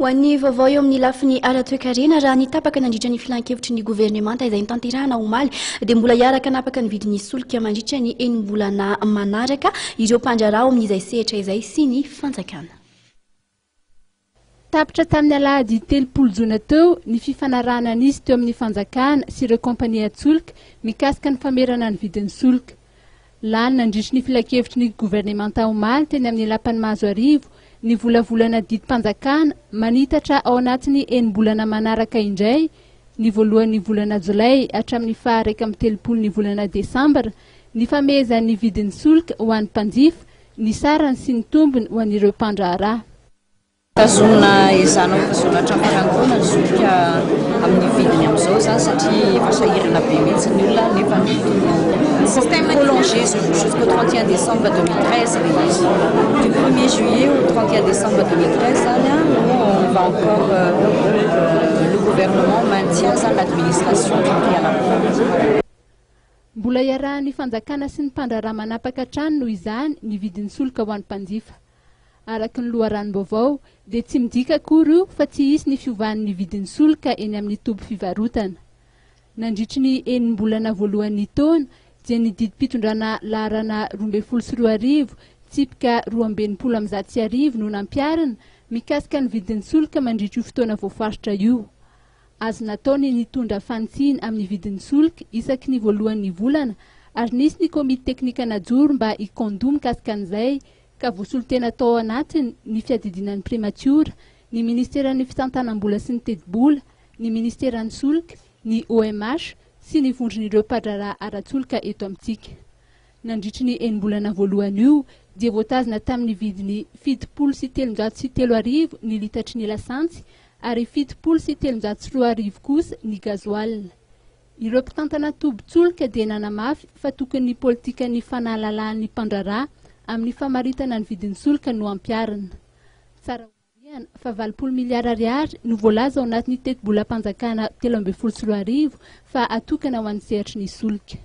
Ho an'ny vaovao eo amin'ny lafiny ara-toekarena raha nitapaka nandritra ny filan-kevitry ny governemanta izay nitanterahana omaly dia mbola hiaraka napaka ny vidin'ny solika mandritra ny enim-bolana manaraka ireo mpandrarao amin'izay sehatra izay sy ny fanjakana. Tapitra tamin'ny alahady 3 jona teo ny fifanarahana nisy teo amin'ny fanjakana sy ireo kompania solika mikasika ny famerana ny vidin'ny solika. Lany nandritry ny filan-kevitry ny governemanta omaly teny amin'ny lapan'ny Mahazoarivo ny volavolana didim-panjakana manitatra ao anatiny enim-bolana manaraka indray ny voalohan'ny volana Jolay hatramin'ny faha-raika amby 30 ny volana Desambra ny famezan'ny vidin'ny solika ho an'ny mpanjifa ny sarany sy ny tombony ho an'ireo mpandraharaha. Tazomina izana tazomina hatramin'ny ny solika amin'ny vidiny amin'izao zany satria efa sahirana be mihitsy ny olona nefa le système prolongé jusqu'au 31 décembre 2013 du 1er juillet au 31 décembre 2013 on va encore le gouvernement maintient l'administration du prix à la pompe. Mbola iarahan'ny fanjakana sy ny mpandraharaha manapaka hatrany noho izany ny vidin'ny solika ho an'ny mpanjifa. Araka ny loharanom-baovao dia tsy midika akory io fa tsy hisy ny fiovan'ny vidin'ny solika eny amin'ny toby fivarotana. Nandritry ny enim-bolana voalohan'ny taona dia ny didim-pitondrana laharana 24 tsipika 220 no nampiarina mikasika ny vidin'ny solika mandritra io fotoana voafaritra io. Azo nataony nitondra fantsiny amin'ny vidin'ny solika isaky ny voalohan'ny volana ary nisy ny komity teknika najoro mba hikondo mikasika an'izay ka voasolo tena tao anatiny ny fiadidinan'ny primatiora, ny ministeran'ny fitantanam-bola sy ny teti-bola, ny ministeran'ny solika, ny OMH sy ny vondron'ireo mpandraharaha ara-tsolika eto amintsika. Nandritry ny enim-bolana voalohany io dia voatazana tamin'ny vidiny 703 ny litatry ny lasantsy ary 703 kosa ny gazoil. Ireo mpitantana tobi-tsolika dia nanamafy fa tokony politikan'ny fanahalalan'ny mpandraharaha amin'ny famaritana ny vidin'ny solika no ampiarina. Tsara homariana fa 20 miliara ariary no voalaza ao anatin'ny teti-bola mpanjakana 13 fa atokana ho an'ny sehatry ny solika.